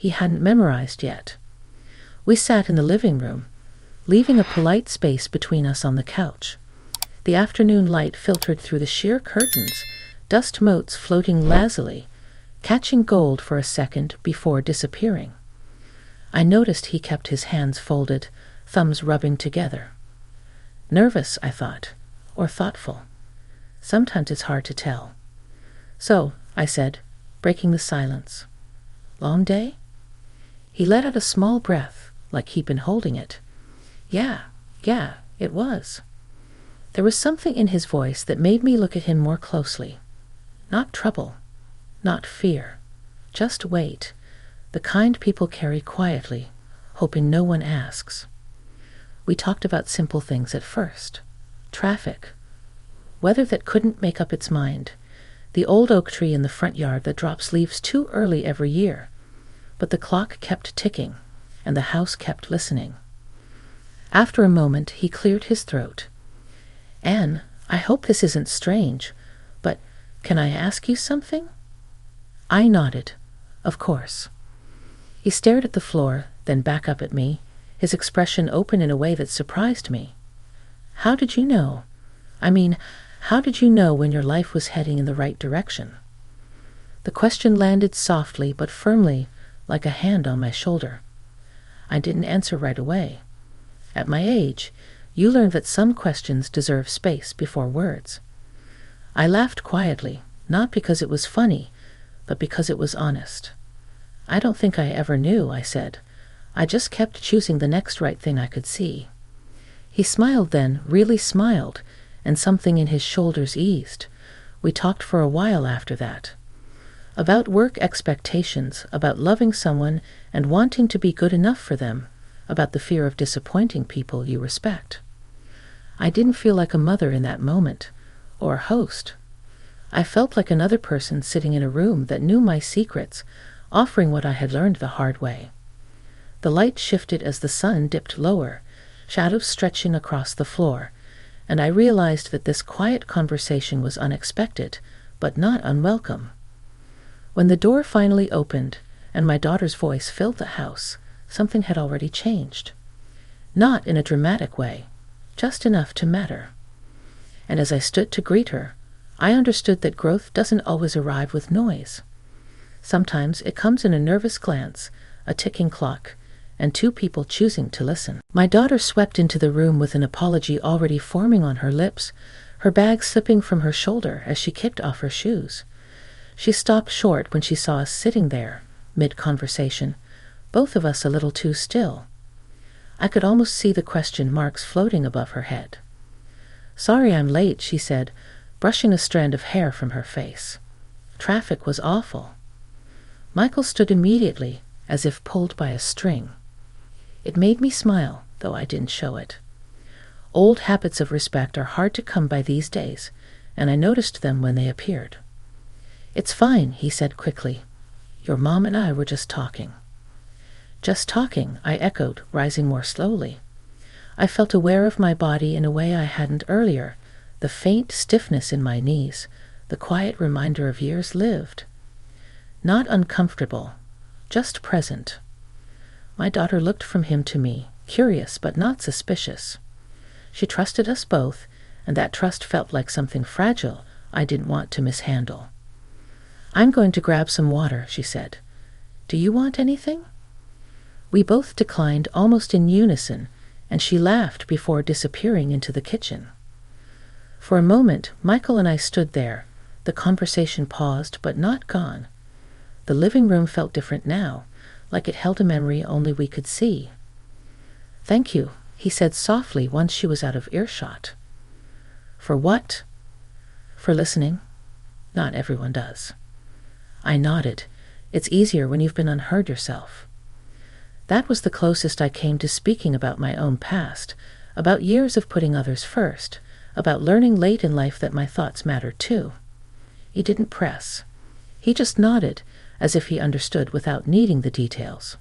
he hadn't memorized yet. We sat in the living room, leaving a polite space between us on the couch. The afternoon light filtered through the sheer curtains, dust motes floating lazily, catching gold for a second before disappearing. I noticed he kept his hands folded, thumbs rubbing together. Nervous, I thought, or thoughtful. Sometimes it's hard to tell. "So," I said, breaking the silence. "Long day?" He let out a small breath, like he'd been holding it. Yeah, it was. There was something in his voice that made me look at him more closely. Not trouble, not fear, just weight, the kind people carry quietly, hoping no one asks. We talked about simple things at first. Traffic, weather that couldn't make up its mind, the old oak tree in the front yard that drops leaves too early every year. But the clock kept ticking, and the house kept listening. After a moment, he cleared his throat. "Anne, I hope this isn't strange, but can I ask you something?" I nodded. Of course. He stared at the floor, then back up at me, his expression open in a way that surprised me. "How did you know? I mean, how did you know when your life was heading in the right direction?" The question landed softly but firmly, like a hand on my shoulder. I didn't answer right away. At my age, you learn that some questions deserve space before words. I laughed quietly, not because it was funny, but because it was honest. "I don't think I ever knew," I said. "I just kept choosing the next right thing I could see." He smiled then, really smiled, and something in his shoulders eased. We talked for a while after that. About work expectations, about loving someone and wanting to be good enough for them, about the fear of disappointing people you respect. I didn't feel like a mother in that moment, or a host. I felt like another person sitting in a room that knew my secrets, offering what I had learned the hard way. The light shifted as the sun dipped lower, shadows stretching across the floor, and I realized that this quiet conversation was unexpected, but not unwelcome. When the door finally opened, and my daughter's voice filled the house, something had already changed. Not in a dramatic way, just enough to matter. And as I stood to greet her, I understood that growth doesn't always arrive with noise. Sometimes it comes in a nervous glance, a ticking clock, and two people choosing to listen. My daughter swept into the room with an apology already forming on her lips, her bag slipping from her shoulder as she kicked off her shoes. She stopped short when she saw us sitting there, mid-conversation, both of us a little too still. I could almost see the question marks floating above her head. "Sorry I'm late," she said, brushing a strand of hair from her face. "Traffic was awful." Michael stood immediately, as if pulled by a string. It made me smile, though I didn't show it. Old habits of respect are hard to come by these days, and I noticed them when they appeared. "It's fine," he said quickly. "Your mom and I were just talking." "Just talking," I echoed, rising more slowly. I felt aware of my body in a way I hadn't earlier, the faint stiffness in my knees, the quiet reminder of years lived. Not uncomfortable, just present. My daughter looked from him to me, curious but not suspicious. She trusted us both, and that trust felt like something fragile I didn't want to mishandle. "I'm going to grab some water," she said. "Do you want anything?" We both declined almost in unison, and she laughed before disappearing into the kitchen. For a moment, Michael and I stood there. The conversation paused, but not gone. The living room felt different now, like it held a memory only we could see. "Thank you," he said softly once she was out of earshot. "For what?" "For listening. Not everyone does." I nodded. It's easier when you've been unheard yourself. That was the closest I came to speaking about my own past, about years of putting others first, about learning late in life that my thoughts mattered too. He didn't press. He just nodded, as if he understood without needing the details.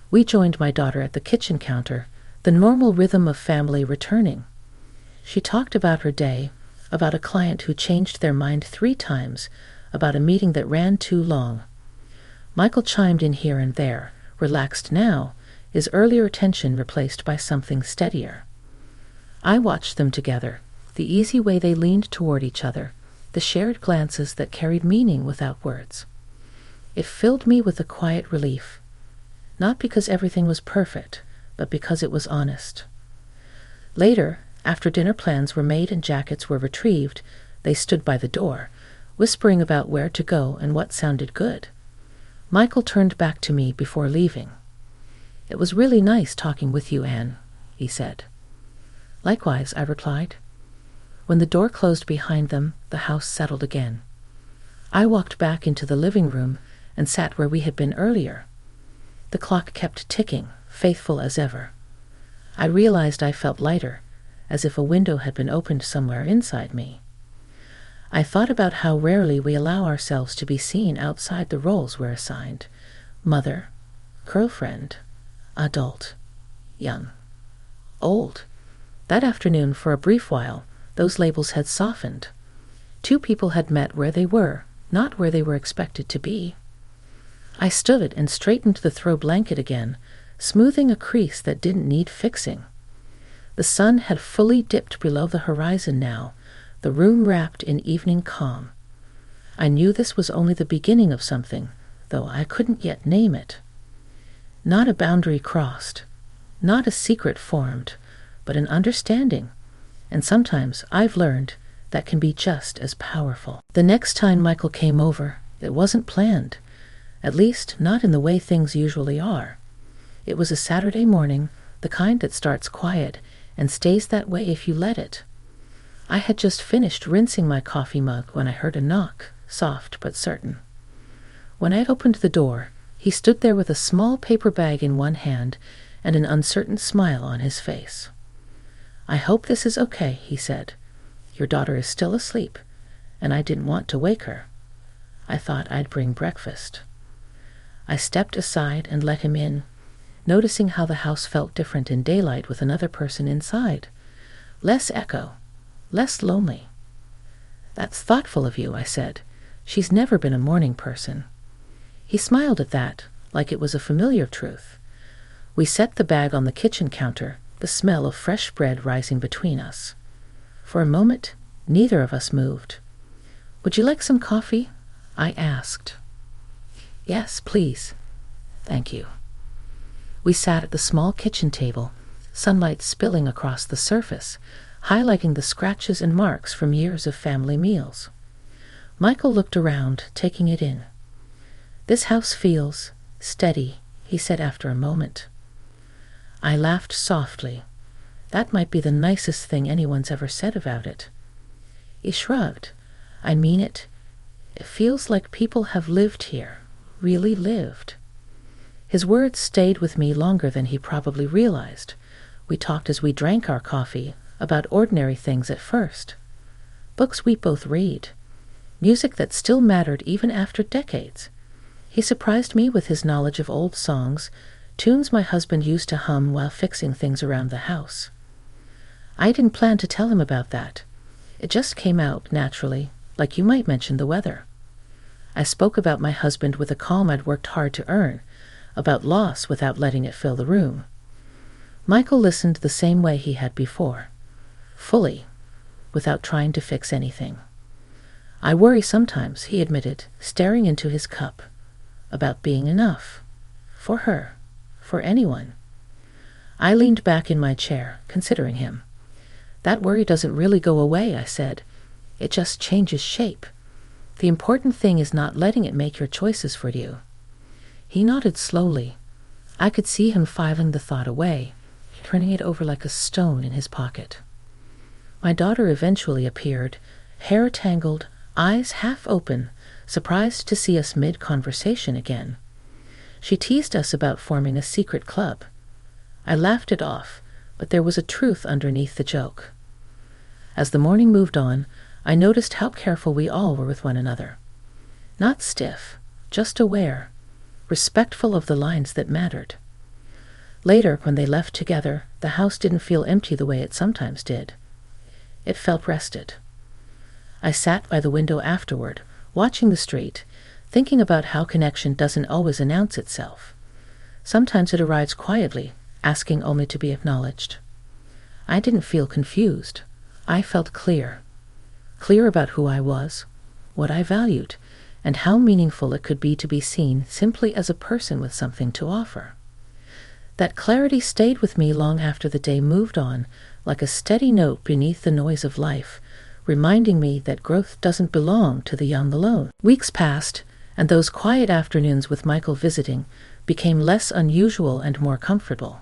We joined my daughter at the kitchen counter, the normal rhythm of family returning. She talked about her day, about a client who changed their mind 3 times, about a meeting that ran too long. Michael chimed in here and there, relaxed now, his earlier tension replaced by something steadier. I watched them together, the easy way they leaned toward each other, the shared glances that carried meaning without words. It filled me with a quiet relief, not because everything was perfect, but because it was honest. Later, after dinner plans were made and jackets were retrieved, they stood by the door, whispering about where to go and what sounded good. Michael turned back to me before leaving. "It was really nice talking with you, Anne," he said. "Likewise," I replied. When the door closed behind them, the house settled again. I walked back into the living room and sat where we had been earlier. The clock kept ticking, faithful as ever. I realized I felt lighter, as if a window had been opened somewhere inside me. I thought about how rarely we allow ourselves to be seen outside the roles we're assigned: mother, girlfriend, adult, young, old. That afternoon, for a brief while, those labels had softened. Two people had met where they were, not where they were expected to be. I stood and straightened the throw blanket again, smoothing a crease that didn't need fixing. The sun had fully dipped below the horizon now, the room wrapped in evening calm. I knew this was only the beginning of something, though I couldn't yet name it. Not a boundary crossed, not a secret formed, but an understanding. And sometimes, I've learned, that can be just as powerful. The next time Michael came over, it wasn't planned, at least not in the way things usually are. It was a Saturday morning, the kind that starts quiet and stays that way if you let it. I had just finished rinsing my coffee mug when I heard a knock, soft but certain. When I had opened the door, he stood there with a small paper bag in one hand and an uncertain smile on his face. "I hope this is okay," he said. "Your daughter is still asleep, and I didn't want to wake her. I thought I'd bring breakfast." I stepped aside and let him in, noticing how the house felt different in daylight with another person inside. Less echo, less lonely. "That's thoughtful of you," I said. "She's never been a morning person." He smiled at that, like it was a familiar truth. We set the bag on the kitchen counter, the smell of fresh bread rising between us. For a moment, neither of us moved. "Would you like some coffee?" I asked. "Yes, please. Thank you." We sat at the small kitchen table, sunlight spilling across the surface, highlighting the scratches and marks from years of family meals. Michael looked around, taking it in. "This house feels steady," he said after a moment. I laughed softly. That might be the nicest thing anyone's ever said about it. He shrugged. "I mean it. It feels like people have lived here, really lived." His words stayed with me longer than he probably realized. We talked as we drank our coffee, about ordinary things at first. Books we both read. Music that still mattered even after decades. He surprised me with his knowledge of old songs, tunes my husband used to hum while fixing things around the house. I didn't plan to tell him about that. It just came out naturally, like you might mention the weather. I spoke about my husband with a calm I'd worked hard to earn, about loss without letting it fill the room. Michael listened the same way he had before, fully, without trying to fix anything. "I worry sometimes," he admitted, staring into his cup, "about being enough. For her. For anyone." I leaned back in my chair, considering him. "That worry doesn't really go away," I said. "It just changes shape. The important thing is not letting it make your choices for you." He nodded slowly. I could see him filing the thought away, turning it over like a stone in his pocket. My daughter eventually appeared, hair tangled, eyes half open, surprised to see us mid-conversation again. She teased us about forming a secret club. I laughed it off, but there was a truth underneath the joke. As the morning moved on, I noticed how careful we all were with one another. Not stiff, just aware, respectful of the lines that mattered. Later, when they left together, the house didn't feel empty the way it sometimes did. It felt rested. I sat by the window afterward, watching the street, thinking about how connection doesn't always announce itself. Sometimes it arrives quietly, asking only to be acknowledged. I didn't feel confused. I felt clear. Clear about who I was, what I valued, and how meaningful it could be to be seen simply as a person with something to offer. That clarity stayed with me long after the day moved on, like a steady note beneath the noise of life, reminding me that growth doesn't belong to the young alone. Weeks passed, and those quiet afternoons with Michael visiting became less unusual and more comfortable.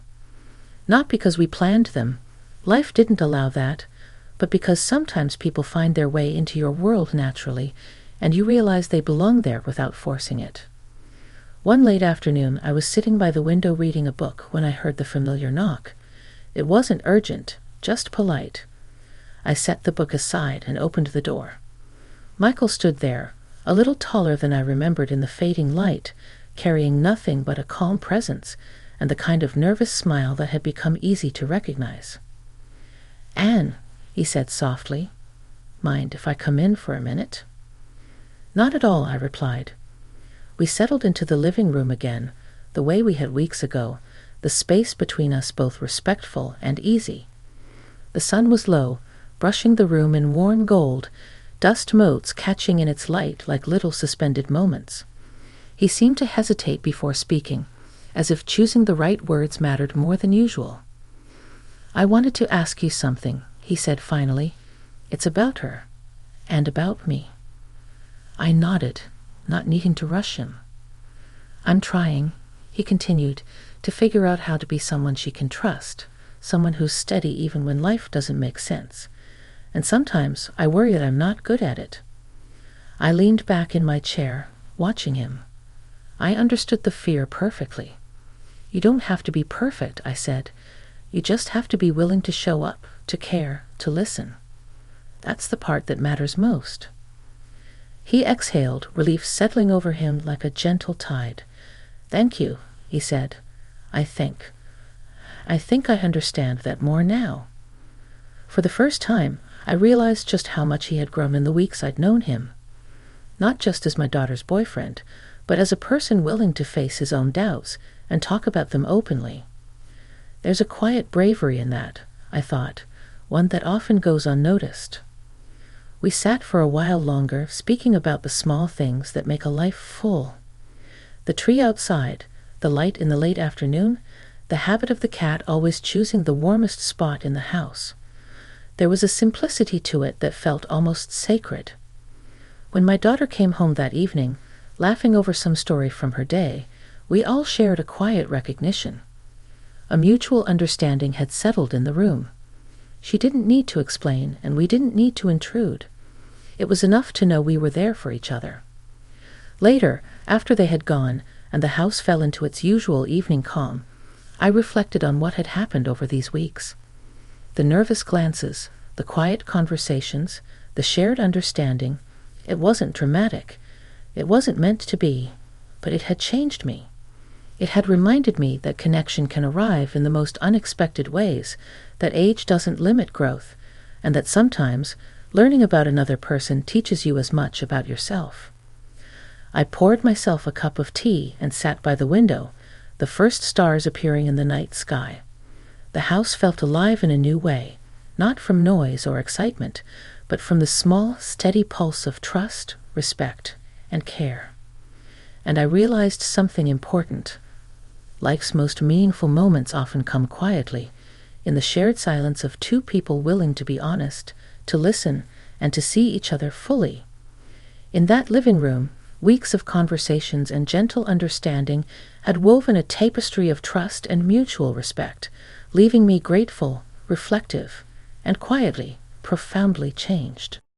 Not because we planned them, life didn't allow that, but because sometimes people find their way into your world naturally, and you realize they belong there without forcing it. One late afternoon, I was sitting by the window reading a book when I heard the familiar knock. It wasn't urgent, just polite. I set the book aside and opened the door. Michael stood there, a little taller than I remembered in the fading light, carrying nothing but a calm presence and the kind of nervous smile that had become easy to recognize. "Anne," he said softly, "mind if I come in for a minute?" "Not at all," I replied. We settled into the living room again, the way we had weeks ago, the space between us both respectful and easy. The sun was low, brushing the room in worn gold, dust motes catching in its light like little suspended moments. He seemed to hesitate before speaking, as if choosing the right words mattered more than usual. "I wanted to ask you something," he said finally. "It's about her, and about me." I nodded, not needing to rush him. "I'm trying," he continued, "to figure out how to be someone she can trust, someone who's steady even when life doesn't make sense. And sometimes I worry that I'm not good at it." I leaned back in my chair, watching him. I understood the fear perfectly. "You don't have to be perfect," I said. "You just have to be willing to show up, to care, to listen. That's the part that matters most." He exhaled, relief settling over him like a gentle tide. "Thank you," he said. I think I understand that more now." For the first time, I realized just how much he had grown in the weeks I'd known him. Not just as my daughter's boyfriend, but as a person willing to face his own doubts and talk about them openly. There's a quiet bravery in that, I thought, one that often goes unnoticed. We sat for a while longer, speaking about the small things that make a life full. The tree outside, the light in the late afternoon, the habit of the cat always choosing the warmest spot in the house. There was a simplicity to it that felt almost sacred. When my daughter came home that evening, laughing over some story from her day, we all shared a quiet recognition. A mutual understanding had settled in the room. She didn't need to explain, and we didn't need to intrude. It was enough to know we were there for each other. Later, after they had gone, and the house fell into its usual evening calm, I reflected on what had happened over these weeks. The nervous glances, the quiet conversations, the shared understanding. It wasn't dramatic. It wasn't meant to be, but it had changed me. It had reminded me that connection can arrive in the most unexpected ways, that age doesn't limit growth, and that sometimes learning about another person teaches you as much about yourself. I poured myself a cup of tea and sat by the window, the first stars appearing in the night sky. The house felt alive in a new way, not from noise or excitement, but from the small, steady pulse of trust, respect, and care. And I realized something important. Life's most meaningful moments often come quietly, in the shared silence of two people willing to be honest, to listen, and to see each other fully. In that living room, weeks of conversations and gentle understanding had woven a tapestry of trust and mutual respect, leaving me grateful, reflective, and quietly, profoundly changed.